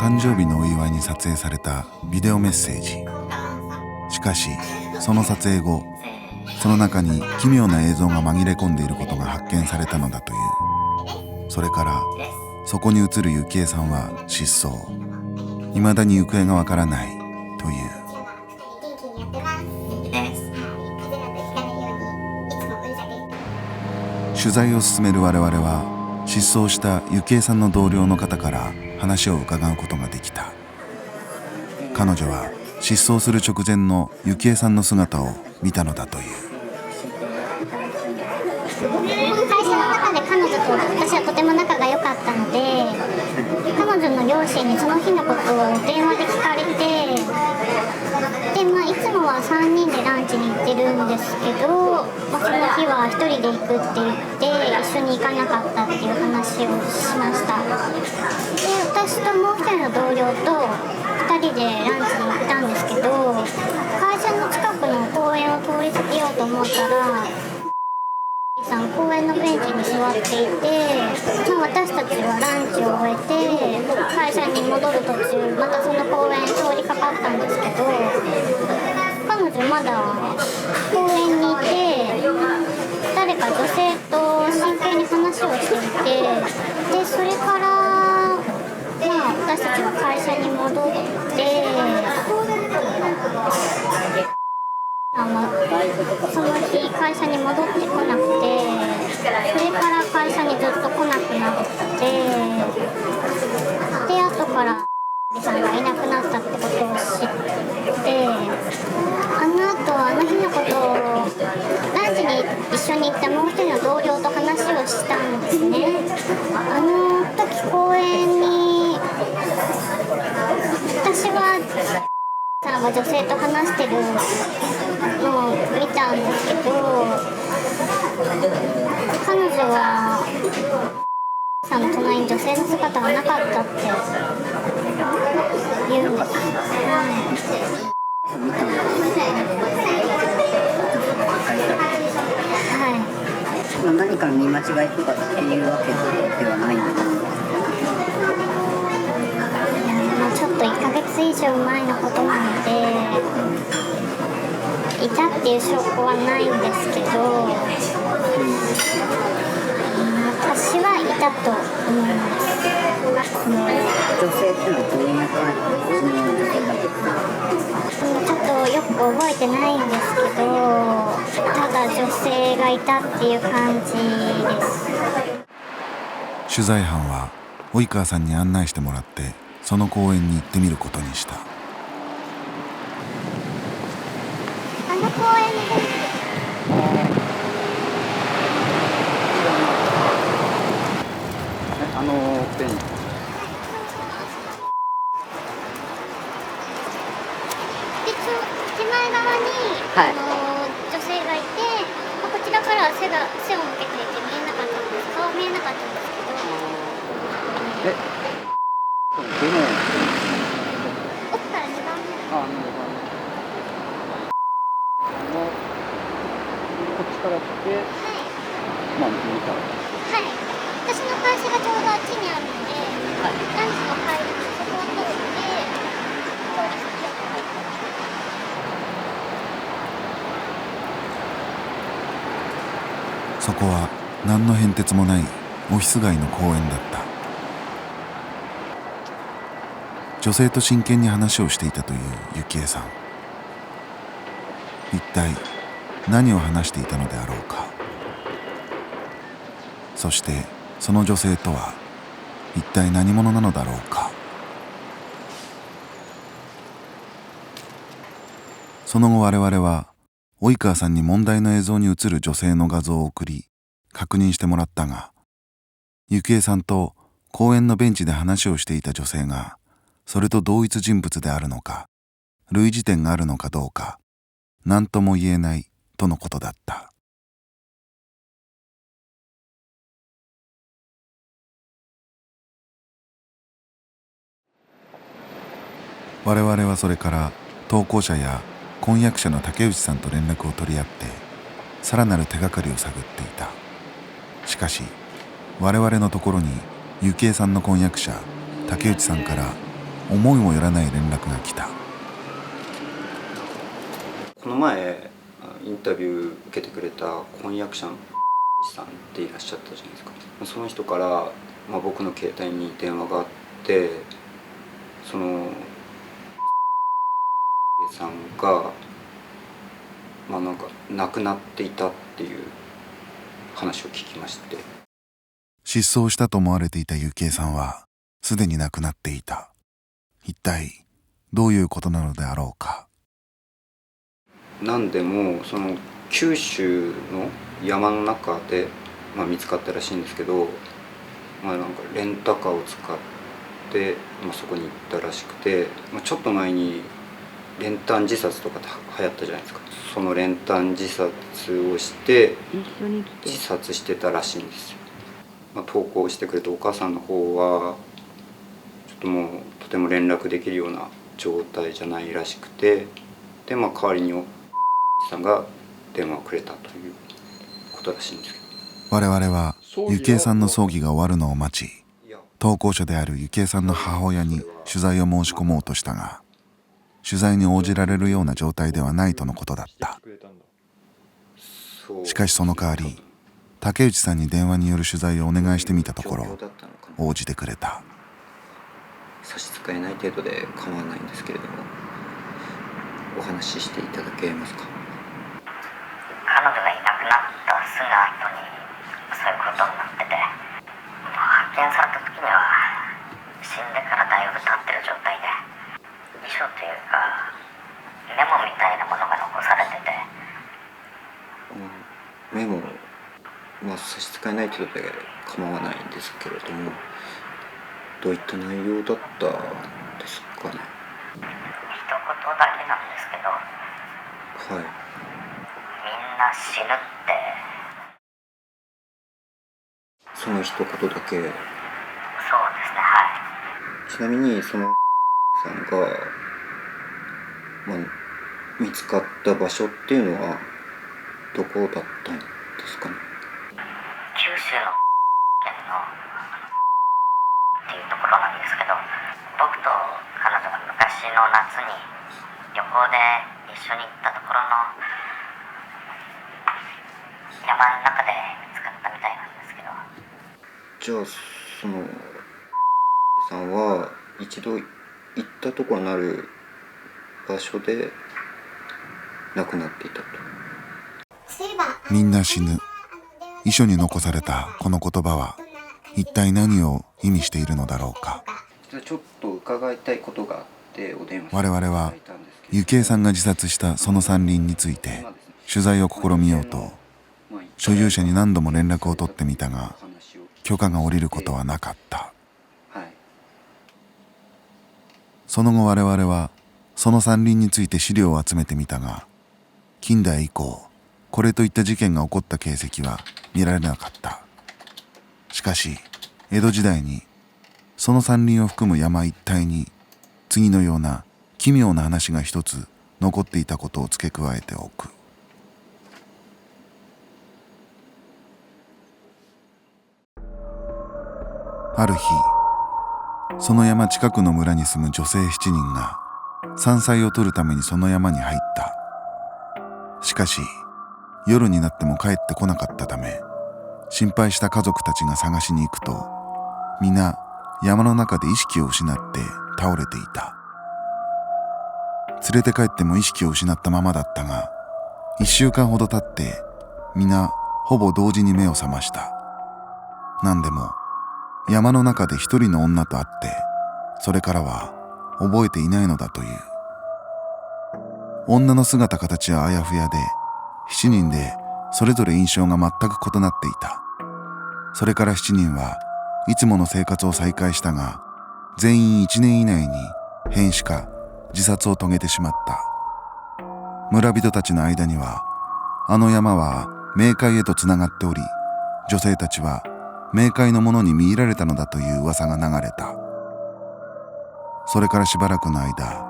誕生日のお祝いに撮影されたビデオメッセージ。しかしその撮影後、その中に奇妙な映像が紛れ込んでいることが発見されたのだという。それからそこに映る幸恵さんは失踪。未だに行方がわからないという。取材を進める我々は、失踪した幸恵さんの同僚の方から話を伺うことができた。彼女は失踪する直前の幸恵さんの姿を見たのだという。会社の中で彼女と私はとても仲が良かったので、彼女の両親にその日のことを電話で聞かれて、で、いつもは3人でランチに行ってるんですけど、その日は1人で行くって言って一緒に行かなかったっていう話をしました。で、私ともう1人の同僚と2人でランチに行ったんですけど、会社の近くの公園を通り過ぎようと思ったら、公園のベンチに座っていて、私たちはランチを終えて会社に戻る途中、またその公園通りかかったんですけど、彼女まだ公園にいて、誰か女性と真剣に話をしていて、でそれから私たちは会社に戻って、その日会社に戻ってこなくて、それから会社にずっと来なくなって、で後からさんがいなくなったってことを知って、あの日のことをランチに一緒に行ったもう一人の同僚と話をしたんですね。あの時公園に私はさんが女性と話してるのを見たんですけど、彼女はさんの隣に女性の姿がなかったって言うんです。何かの見間違いとかっていうわけではないんですか？ちょっと1ヶ月以上前のことなので、いたっていう証拠はないんですけど、私はいたと思います。女性っていうのはどういう感じの女性だったんですか？ちょっとよく覚えてないんですけど、ただ女性がいたっていう感じです。取材班は及川さんに案内してもらってその公園に行ってみることにした。あの公園です。ベンチ。手前側に、女性がいて、こちらからは背を向けていて見えなかったんです。顔見えなかったんですけど。奥から2番目。こっちから来て、見た。はい。私の会社がちょうどあっちにあるので、ランチの帰りにそこを通って、通り過ぎようと思って。そこは何の変哲もないオフィス街の公園だった。女性と真剣に話をしていたという幸恵さん。一体何を話していたのであろうか。そしてその女性とは一体何者なのだろうか。その後我々は及川さんに問題の映像に映る女性の画像を送り確認してもらったが、幸恵さんと公園のベンチで話をしていた女性がそれと同一人物であるのか、類似点があるのかどうか何とも言えないとのことだった。我々はそれから投稿者や婚約者の竹内さんと連絡を取り合ってさらなる手がかりを探っていた。しかし我々のところに幸恵さんの婚約者竹内さんから思いもよらない連絡が来た。この前インタビュー受けてくれた婚約者のさんっていらっしゃったじゃないですか。その人から、僕の携帯に電話があって、そのさんがなんか亡くなっていたっていう話を聞きまして。失踪したと思われていたゆきえさんはすでに亡くなっていた。一体どういうことなのであろうか。なんでもその九州の山の中で、見つかったらしいんですけど、なんかレンタカーを使って、そこに行ったらしくて、ちょっと前に練炭自殺とかって流行ったじゃないですか。その練炭自殺をして自殺してたらしいんですよ。投稿してくれたお母さんの方はちょっともうとても連絡できるような状態じゃないらしくて、で代わりにさんが電話をくれたということらしいんですけど、我々はゆきえさんの葬儀が終わるのを待ち、投稿者であるゆきえさんの母親に取材を申し込もうとしたが、取材に応じられるような状態ではないとのことだった。しかしその代わり竹内さんに電話による取材をお願いしてみたところ応じてくれた。差し支えない程度で構わないんですけれども、お話ししていただけますか。彼女がいなくなったすぐ後にそういうことになってて、発見された時には死んでからだいぶ経ってる状態で、遺書というかメモみたいなものが残されてて、メモは差し支えない程度で構わないんですけれども、どういった内容だったんですかね。一言だけなんですけど、はい。みんな死ぬって。その一言だけ。そうですね、はい。ちなみにそのさんが、見つかった場所っていうのはどこだったんですかね。九州の県のっていうところなんですけど、僕と彼女が昔の夏に旅行で一緒に行ったところの山の中で見つかったみたいなんですけど。じゃあそのさんは一度行ったところなる場所で亡くなっていたと。みんな死ぬ。遺書に残されたこの言葉は一体何を意味しているのだろうか。ちょっと伺いたいことがあってお電話我々はゆきえさんが自殺したその山林について取材を試みようと所有者に何度も連絡を取ってみたが許可が下りることはなかった。その後我々はその山林について資料を集めてみたが、近代以降これといった事件が起こった形跡は見られなかった。しかし江戸時代にその山林を含む山一帯に次のような奇妙な話が一つ残っていたことを付け加えておく。ある日、その山近くの村に住む女性7人が山菜を取るためにその山に入った。しかし夜になっても帰ってこなかったため、心配した家族たちが探しに行くと、皆山の中で意識を失って倒れていた。連れて帰っても意識を失ったままだったが、1週間ほど経って皆ほぼ同時に目を覚ました。なんでも山の中で一人の女と会って、それからは覚えていないのだという。女の姿形はあやふやで、7人でそれぞれ印象が全く異なっていた。それから7人はいつもの生活を再開したが、全員1年以内に変死か自殺を遂げてしまった。村人たちの間には、あの山は冥界へとつながっており、女性たちは冥界の者に見入られたのだという噂が流れた。それからしばらくの間、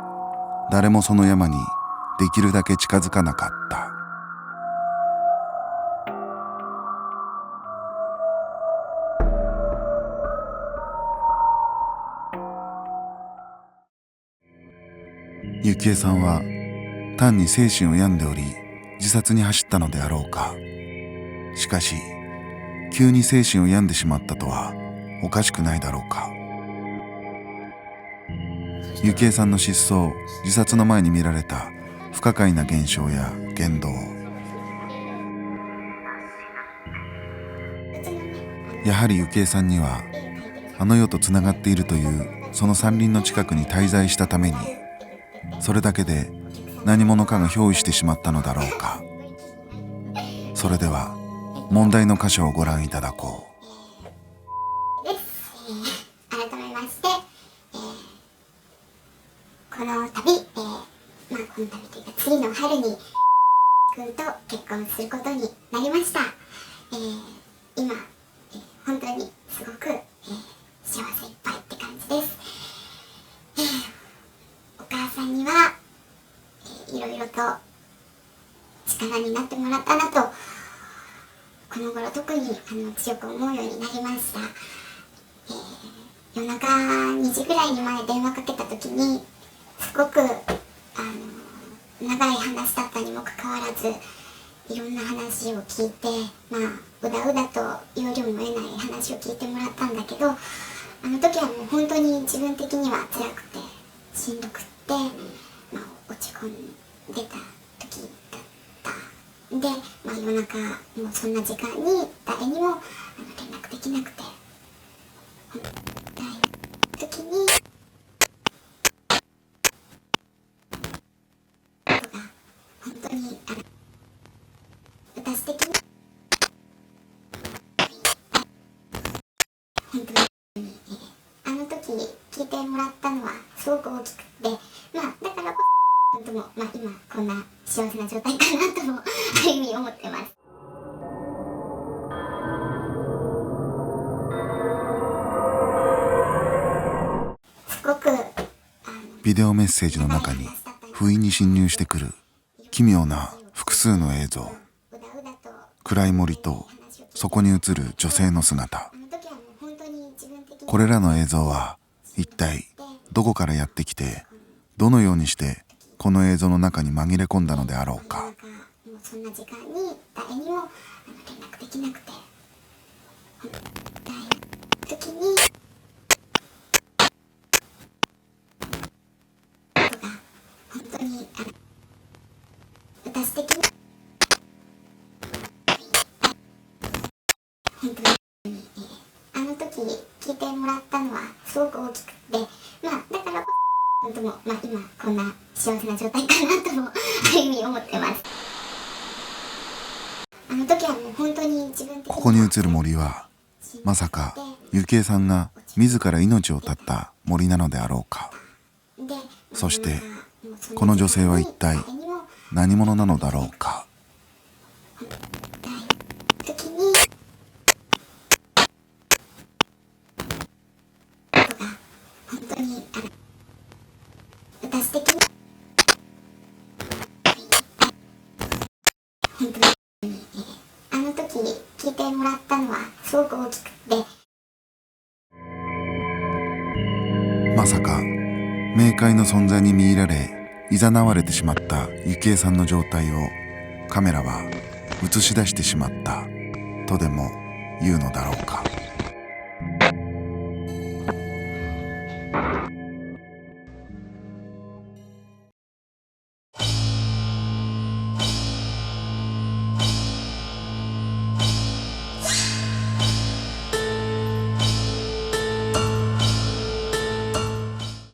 誰もその山にできるだけ近づかなかった。幸恵さんは単に精神を病んでおり自殺に走ったのであろうか。しかし急に精神を病んでしまったとはおかしくないだろうか。幸恵さんの失踪自殺の前に見られた不可解な現象や言動、やはり幸恵さんにはあの世とつながっているというその山林の近くに滞在したために、それだけで何者かが憑依してしまったのだろうか。それでは問題の箇所をご覧いただこう。です。改めまして、この度、この度というか次の春に君と結婚することになりました。今、本当にすごく、幸せいっぱいって感じです。お母さんには、いろいろと力になってもらったなと、この頃特に強く思うようになりました。夜中2時ぐらいに前電話かけた時にすごく長い話だったにもかかわらずいろんな話を聞いて、うだうだと要領も得ない話を聞いてもらったんだけど、あの時はもう本当に自分的には辛くてしんどくって、落ち込んでた時だったんで、夜中もうそんな時間に誰にも連絡できなくて、本当に時にことが本当に私的に本当にあの時聞いてもらったのはすごく大きくて、だからこそ本当も今こんな幸せな状態かなともある意味思ってます。すごくビデオメッセージの中に不意に侵入してくる奇妙な複数の映像、暗い森とそこに映る女性の姿。これらの映像は一体どこからやってきて、どのようにしてこの映像の中に紛れ込んだのであろうか。そんな時間に誰にも連絡できなくて、本当に時にことが本当に私的に本当にあの時聞いてもらったのはすごく大きくて、だからこそ本当も今こんな幸せな状態かなともある意味思ってます。あの時はもう本当に自分的にここに映る森はまさか幸恵さんが自ら命を絶った森なのであろうか。そしてこの女性は一体何者なのだろうか。時にことが本当に私的に本当にあの時聞いてもらったのはすごく大きくて、まさか冥界の存在に見入られ誘われてしまった幸恵さんの状態をカメラは映し出してしまったとでも言うのだろうか。